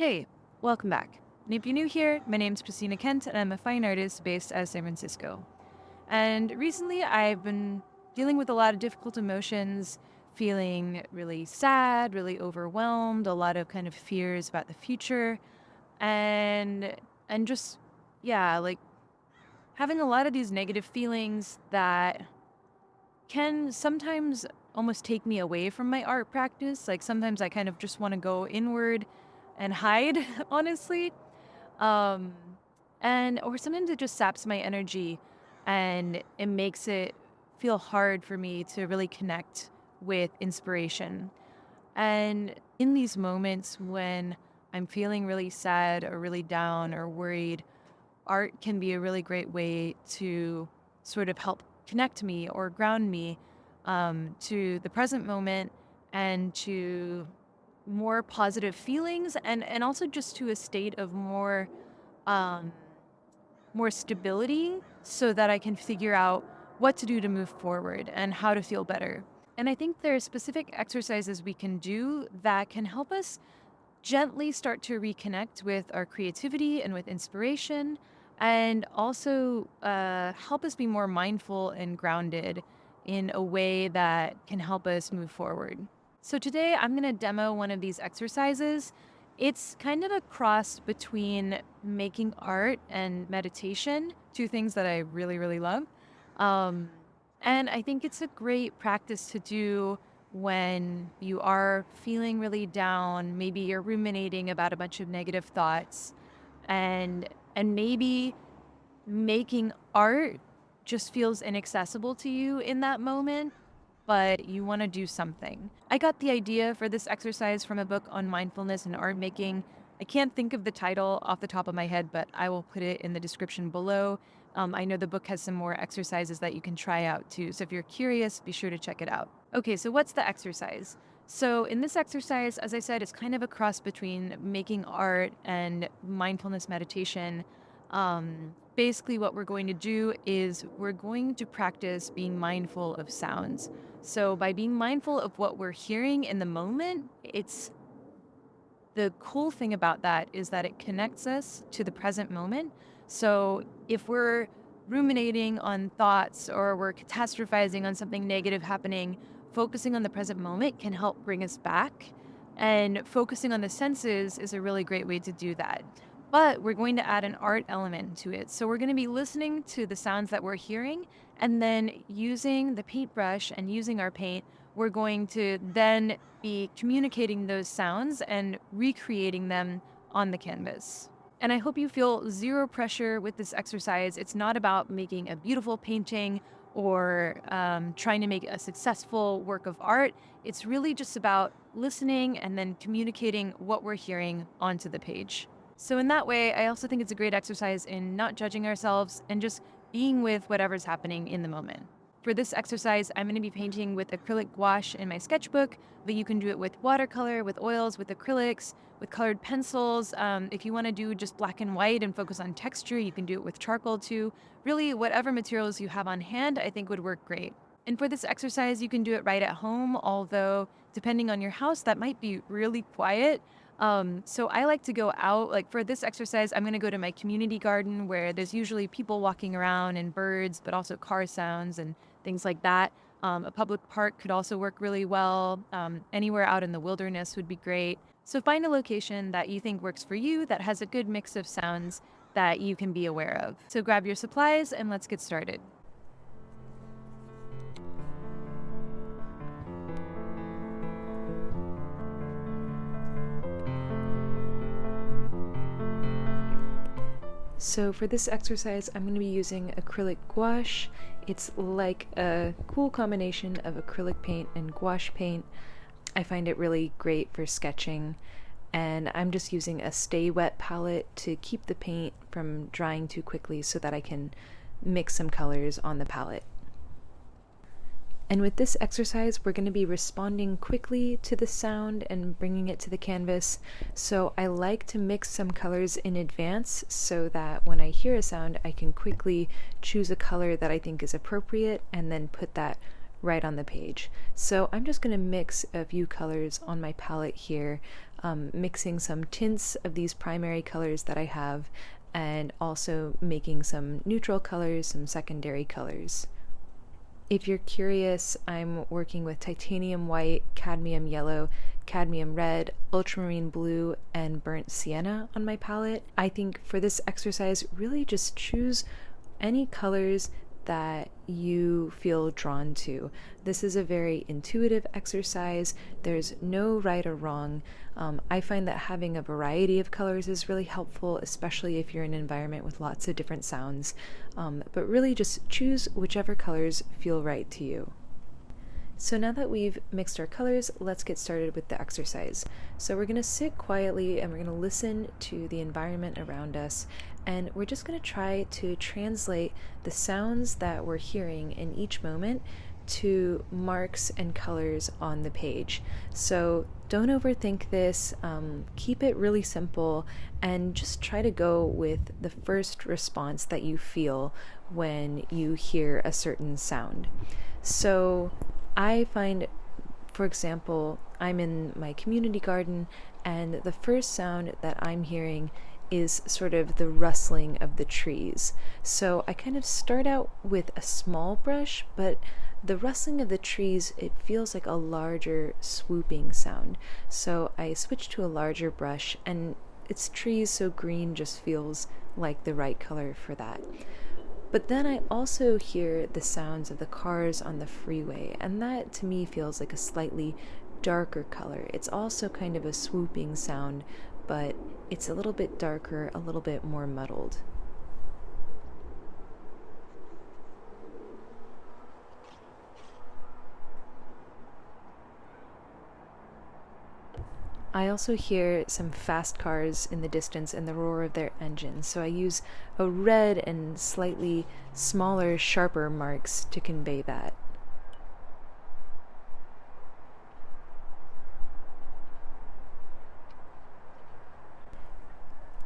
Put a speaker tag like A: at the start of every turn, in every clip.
A: Hey, welcome back. And if you're new here, my name's Christina Kent, and I'm a fine artist based out of San Francisco. And recently, I've been dealing with a lot of difficult emotions, feeling really sad, really overwhelmed, a lot of kind of fears about the future, and and just like having a lot of these negative feelings that can sometimes almost take me away from my art practice. Like sometimes I kind of just want to go inward and hide, honestly. Um, and or sometimes it just saps my energy and it makes it feel hard for me to really connect with inspiration. And in these moments when I'm feeling really sad or really down or worried, art can be a really great way to sort of help connect me or ground me to the present moment and to more positive feelings and also just to a state of um, more stability so that I can figure out what to do to move forward and how to feel better. And I think there are specific exercises we can do that can help us gently start to reconnect with our creativity and with inspiration, and also help us be more mindful and grounded in a way that can help us move forward. So, today I'm going to demo one of these exercises. It's kind of a cross between making art and meditation, two things that I really, really love. Um, and I think it's a great practice to do when you are feeling really down, maybe you're ruminating about a bunch of negative thoughts, and maybe making art just feels inaccessible to you in that moment, but you want to do something. I got the idea for this exercise from a book on mindfulness and art making. I can't think of the title off the top of my head, but I will put it in the description below. I know the book has some more exercises that you can try out too. So if you're curious, be sure to check it out. Okay, so what's the exercise? So in this exercise, as I said, it's kind of a cross between making art and mindfulness meditation. Basically, what we're going to do is we're going to practice being mindful of sounds. So by being mindful of what we're hearing in the moment, it's the cool thing about that is that it connects us to the present moment. So if we're ruminating on thoughts or we're catastrophizing on something negative happening, focusing on the present moment can help bring us back. And focusing on the senses is a really great way to do that. But we're going to add an art element to it. So we're going to be listening to the sounds that we're hearing and then using the paintbrush and using our paint, we're going to then be communicating those sounds and recreating them on the canvas. And I hope you feel zero pressure with this exercise. It's not about making a beautiful painting or trying to make a successful work of art. It's really just about listening and then communicating what we're hearing onto the page. So in that way, I also think it's a great exercise in not judging ourselves and just being with whatever's happening in the moment. For this exercise, I'm going to be painting with acrylic gouache in my sketchbook, but you can do it with watercolor, with oils, with acrylics, with colored pencils. If you want to do just black and white and focus on texture, you can do it with charcoal too. Really, whatever materials you have on hand, I think would work great. And for this exercise, you can do it right at home, although depending on your house, that might be really quiet. So I like to go out, like for this exercise, I'm going to go to my community garden where there's usually people walking around and birds, but also car sounds and things like that. A public park could also work really well. Anywhere out in the wilderness would be great. So find a location that you think works for you that has a good mix of sounds that you can be aware of. So grab your supplies and let's get started. So for this exercise, I'm going to be using acrylic gouache. It's like a cool combination of acrylic paint and gouache paint. I find it really great for sketching, and I'm just using a stay wet palette to keep the paint from drying too quickly so that I can mix some colors on the palette. And with this exercise, we're going to be responding quickly to the sound and bringing it to the canvas. So I like to mix some colors in advance so that when I hear a sound, I can quickly choose a color that I think is appropriate and then put that right on the page. So I'm just going to mix a few colors on my palette here.
B: mixing some tints of these primary colors that I have, and also making some neutral colors, some secondary colors. If you're curious, I'm working with titanium white, cadmium yellow, cadmium red, ultramarine blue, and burnt sienna on my palette. I think for this exercise, really just choose any colors that you feel drawn to. This is a very intuitive exercise. There's no right or wrong. I find that having a variety of colors is really helpful, especially if you're in an environment with lots of different sounds. But really just choose whichever colors feel right to you. So now that we've mixed our colors, let's get started with the exercise. So we're going to sit quietly and we're going to listen to the environment around us, and we're just going to try to translate the sounds that we're hearing in each moment to marks and colors on the page. So don't overthink this, keep it really simple, and just try to go with the first response that you feel when you hear a certain sound. So I find, for example, I'm in my community garden, and the first sound that I'm hearing is sort of the rustling of the trees. So I kind of start out with a small brush, but the rustling of the trees, it feels like a larger swooping sound. So I switch to a larger brush, and it's trees, so green just feels like the right color for that. But then I also hear the sounds of the cars on the freeway, and that to me feels like a slightly darker color. It's also kind of a swooping sound, but it's a little bit darker, a little bit more muddled. I also hear some fast cars in the distance and the roar of their engines, so I use a red and slightly smaller, sharper marks to convey that.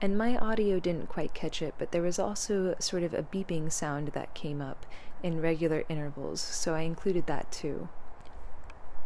B: And my audio didn't quite catch it, but there was also sort of a beeping sound that came up in regular intervals, so I included that too.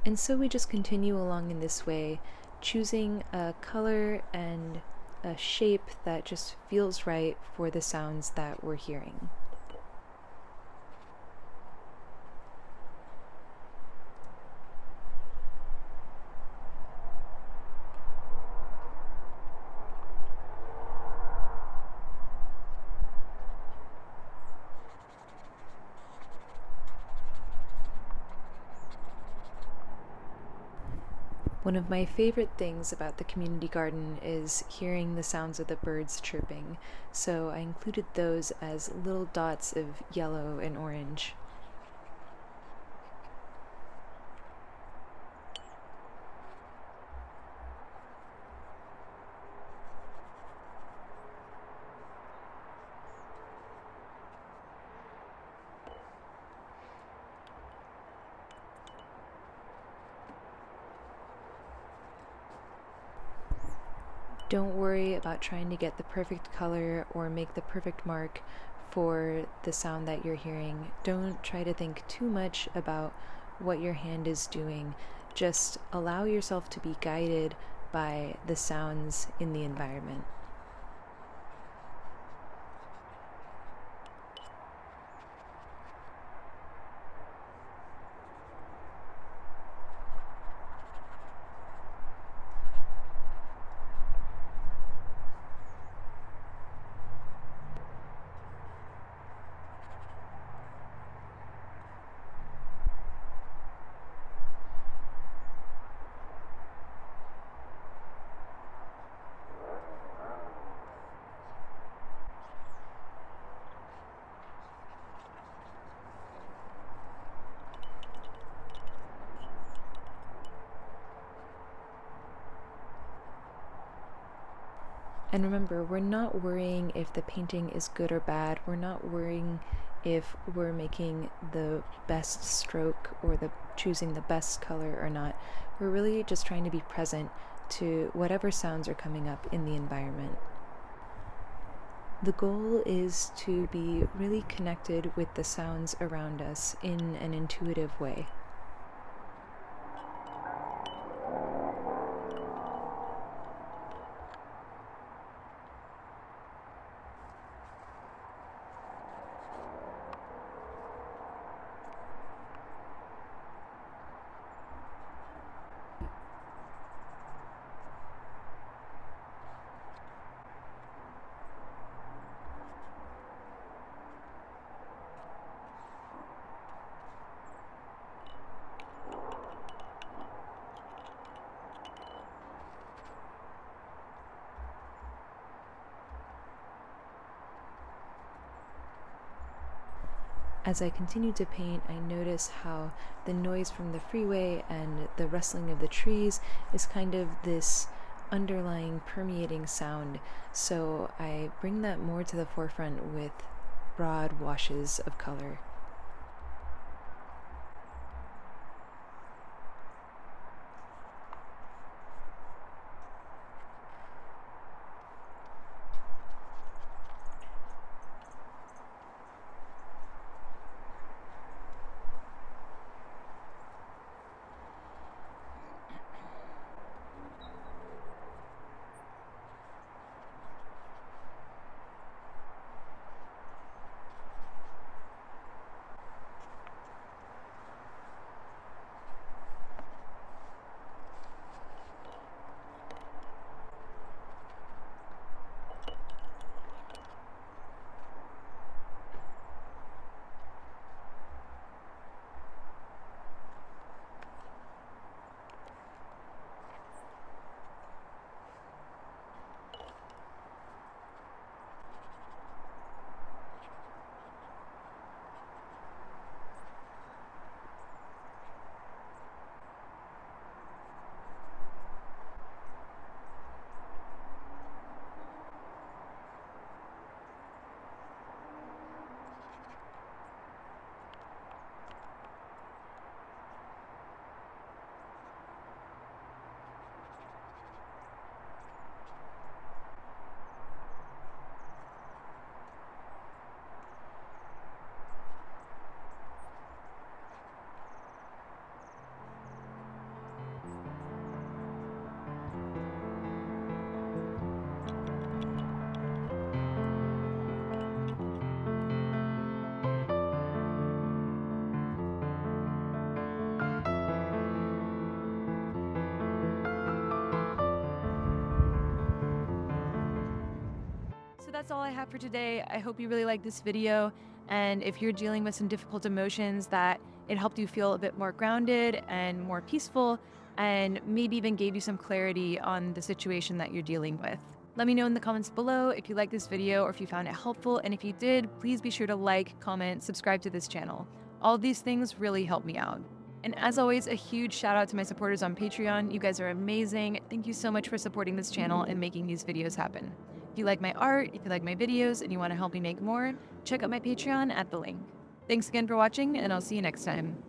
B: And so we just continue along in this way, choosing a color and a shape that just feels right for the sounds that we're hearing. One of my favorite things about the community garden is hearing the sounds of the birds chirping, so I included those as little dots of yellow and orange. Don't worry about trying to get the perfect color or make the perfect mark for the sound that you're hearing. Don't try to think too much about what your hand is doing. Just allow yourself to be guided by the sounds in the environment. And remember, we're not worrying if the painting is good or bad. We're not worrying if we're making the best stroke or choosing the best color or not. We're really just trying to be present to whatever sounds are coming up in the environment. The goal is to be really connected with the sounds around us in an intuitive way. As I continue to paint, I notice how the noise from the freeway and the rustling of the trees is kind of this underlying permeating sound, so I bring that more to the forefront with broad washes of color.
A: So that's all I have for today. I hope you really liked this video, and if you're dealing with some difficult emotions, that it helped you feel a bit more grounded and more peaceful, and maybe even gave you some clarity on the situation that you're dealing with. Let me know in the comments below if you liked this video or if you found it helpful, and if you did, please be sure to like, comment, subscribe to this channel. All of these things really help me out. And as always, a huge shout out to my supporters on Patreon. You guys are amazing. Thank you so much for supporting this channel and making these videos happen. If you like my art, if you like my videos, and you want to help me make more, check out my Patreon at the link. Thanks again for watching, and I'll see you next time.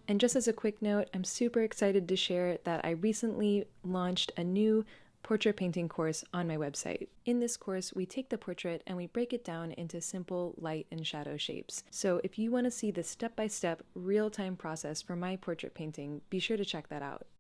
B: And just as a quick note, I'm super excited to share that I recently launched a new portrait painting course on my website. In this course, we take the portrait and we break it down into simple light and shadow shapes. So if you want to see the step-by-step, real-time process for my portrait painting, be sure to check that out.